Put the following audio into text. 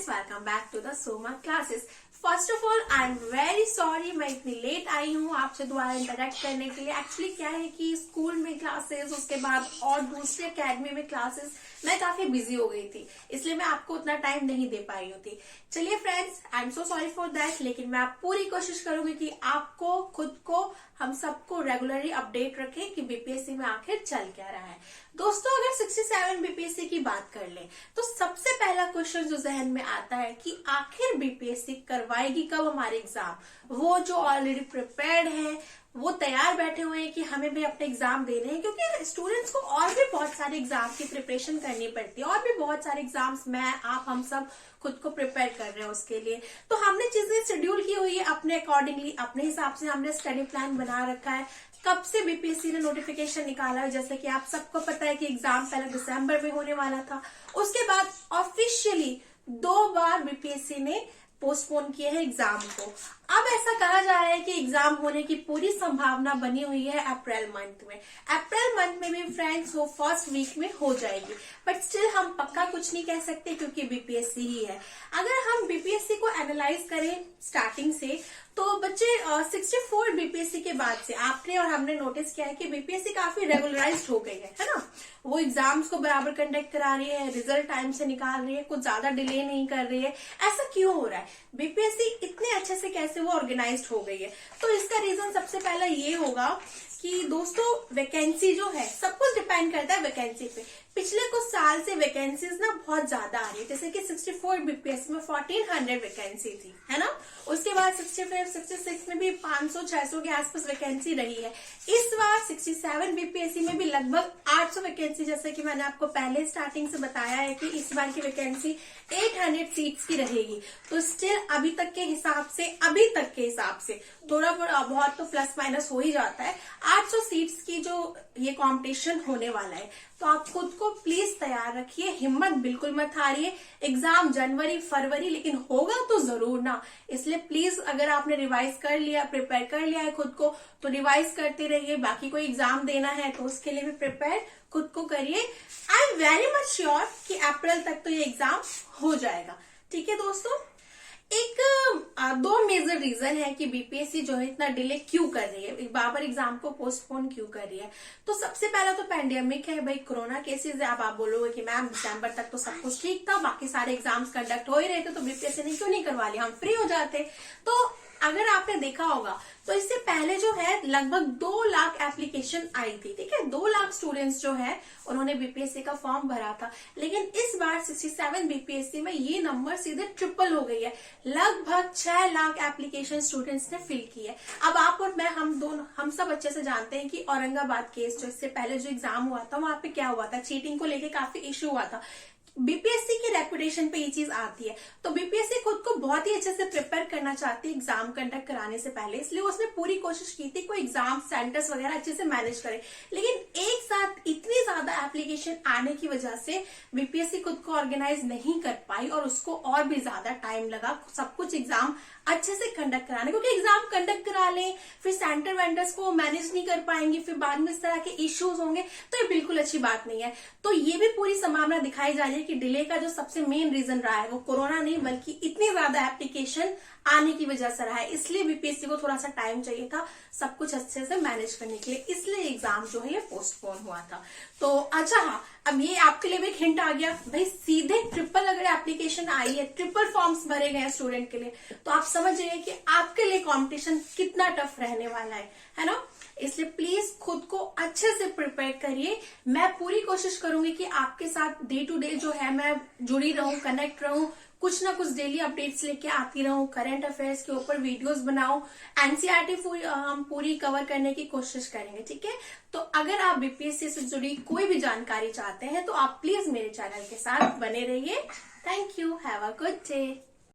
Friends, welcome back to the Soma classes. First of all I am very sorry, मैं इतनी late आई हूँ आपसे दोबारा इंटरेक्ट करने के लिए। एक्चुअली क्या है कि स्कूल में क्लासेस, उसके बाद और दूसरे अकेडमी में क्लासेस, मैं काफी बिजी हो गई थी, इसलिए मैं आपको उतना टाइम नहीं दे पाई होती। चलिए friends, I am so sorry for that, लेकिन मैं पूरी कोशिश करूंगी कि आपको, खुद को, हम सबको रेगुलरली अपडेट रखें कि बीपीएससी में आखिर चल क्या रहा है। दोस्तों, अगर 67 बीपीएससी की बात कर ले तो सबसे पहला क्वेश्चन जो जहन में आता है कि आखिर बीपीएससी करवाएगी कब हमारे एग्जाम। वो जो ऑलरेडी प्रिपेयर्ड है, वो तैयार बैठे हुए हैं कि हमें भी अपने एग्जाम देने हैं, क्योंकि स्टूडेंट्स को और भी बहुत सारे एग्जाम की प्रिपरेशन करनी पड़ती है, और भी बहुत सारे एग्जाम्स मैं, आप, हम सब खुद को प्रिपेयर कर रहे हैं उसके लिए। तो हमने चीजें शेड्यूल की हुई है अपने अकॉर्डिंगली, अपने हिसाब से हमने स्टडी प्लान बना रखा है। कब से बीपीएससी ने नोटिफिकेशन निकाला है, जैसे कि आप सबको पता है कि एग्जाम पहले दिसंबर में होने वाला था, उसके बाद ऑफिशियली 2 बार बीपीएससी ने पोस्टपोन किए हैं एग्जाम को। अब ऐसा कहा जा रहा है कि एग्जाम होने की पूरी संभावना बनी हुई है अप्रैल मंथ में। अप्रैल मंथ में भी फ्रेंड्स वो फर्स्ट वीक में हो जाएगी, बट स्टिल हम पक्का कुछ नहीं कह सकते क्योंकि बीपीएससी ही है। अगर हम बीपीएससी को एनालाइज करें स्टार्टिंग से, तो बच्चे 64 बीपीएससी के बाद से आपने और हमने नोटिस किया है कि बीपीएससी काफी रेगुलराइज्ड हो गई है ना। वो एग्जाम्स को बराबर कंडक्ट करा रही है, रिजल्ट टाइम से निकाल रही है, कुछ ज्यादा डिले नहीं कर रही है। ऐसा क्यों हो रहा है? बीपीएससी इतने अच्छे से कैसे वो ऑर्गेनाइज्ड हो गई है? तो इसका रीजन सबसे पहला ये होगा कि दोस्तों, वैकेंसी जो है, सब कुछ डिपेंड करता है वैकेंसी पे। पिछले कुछ साल से वैकेंसीज ना बहुत ज्यादा आ रही है, जैसे कि 64 बीपीएससी में 1400 वैकेंसी थी, है ना। उसके बाद 65, 66 में भी 500-600 के आसपास वैकेंसी रही है। इस बार 67 बीपीएससी में भी लगभग 800 वैकेंसी, जैसे कि मैंने आपको पहले स्टार्टिंग से बताया है कि इस बार की वैकेंसी 800 सीट्स की रहेगी। तो स्टिल अभी तक के हिसाब से थोड़ा बहुत तो प्लस माइनस हो ही जाता है। 800 सीट्स की जो ये कंपटीशन होने वाला है, तो आप खुद को प्लीज तैयार रखिए, हिम्मत बिल्कुल मत हारिए। एग्जाम जनवरी फरवरी, लेकिन होगा तो जरूर ना। इसलिए प्लीज, अगर आपने रिवाइज कर लिया, प्रिपेयर कर लिया है खुद को, तो रिवाइज करते रहिए। बाकी कोई एग्जाम देना है तो उसके लिए भी प्रिपेयर खुद को करिए। आई एम वेरी मच श्योर कि अप्रैल तक तो ये एग्जाम हो जाएगा। ठीक है दोस्तों, एक 2 मेजर रीजन है कि बीपीएससी जो है इतना डिले क्यों कर रही है, बार एग्जाम को पोस्टपोन क्यों कर रही है। तो सबसे पहला तो पैंडेमिक है भाई, कोरोना केसेस है। अब आप बोलोगे कि मैम दिसंबर तक तो सब कुछ ठीक था, बाकी सारे एग्जाम्स कंडक्ट हो ही रहे थे, तो बीपीएससी ने क्यों नहीं करवा लिया, हम फ्री हो जाते। तो अगर आपने देखा होगा तो इससे पहले जो है लगभग 2 लाख एप्लीकेशन आई थी, ठीक है। 2 लाख स्टूडेंट्स जो है उन्होंने बीपीएससी का फॉर्म भरा था, लेकिन इस बार 67 बीपीएससी में ये नंबर सीधे ट्रिपल हो गई है। लगभग 6 लाख एप्लीकेशन स्टूडेंट्स ने फिल की है। अब आप और मैं, हम सब अच्छे से जानते हैं कि औरंगाबाद केस जो इससे पहले जो एग्जाम हुआ था, वहां पे क्या हुआ था, चीटिंग को लेके काफी इश्यू हुआ था। बीपीएससी की रेपुटेशन पे ये चीज आती है, तो बीपीएससी खुद को बहुत ही अच्छे से प्रिपेयर करना चाहती है एग्जाम कंडक्ट कराने से पहले, इसलिए उसने पूरी कोशिश की थी कोई एग्जाम सेंटर्स वगैरह अच्छे से मैनेज करे। लेकिन एक साथ इतनी ज्यादा एप्लीकेशन आने की वजह से बीपीएससी खुद को ऑर्गेनाइज नहीं कर पाई, और उसको और भी ज्यादा टाइम लगा सब कुछ एग्जाम अच्छे से कंडक्ट कराने, क्योंकि एग्जाम कंडक्ट करा लें फिर सेंटर वेंडर्स को मैनेज नहीं कर पाएंगे, फिर बाद में इस तरह के इश्यूज होंगे, तो ये बिल्कुल अच्छी बात नहीं है। तो ये भी पूरी संभावना दिखाई जा रही है कि डिले का जो सबसे मेन रीजन रहा है वो कोरोना नहीं, बल्कि इतनी ज्यादा एप्लीकेशन आने की वजह से रहा है। इसलिए बीपीएससी को थोड़ा सा टाइम चाहिए था सब कुछ अच्छे से मैनेज करने के लिए, इसलिए एग्जाम जो है ये पोस्टपोन हुआ था। तो अच्छा, हाँ, अब ये आपके लिए भी एक हिंट आ गया भाई, सीधे ट्रिपल अगर एप्लीकेशन आई है, ट्रिपल फॉर्म्स भरे गए हैं स्टूडेंट के लिए, तो आप समझ जाइए कि आपके लिए कंपटीशन कितना टफ रहने वाला है ना। इसलिए प्लीज खुद को अच्छे से प्रिपेयर करिए। मैं पूरी कोशिश करूंगी कि आपके साथ डे टू डे जो है मैं जुड़ी रहूं, कनेक्ट रहूं, कुछ ना कुछ डेली अपडेट्स लेके आती रहूं, करंट अफेयर्स के ऊपर वीडियोस बनाऊं, एनसीईआरटी हम पूरी कवर करने की कोशिश करेंगे, ठीक है। तो अगर आप बीपीएससी से जुड़ी कोई भी जानकारी चाहते हैं तो आप प्लीज मेरे चैनल के साथ बने रहिए। Thank you, have a good day.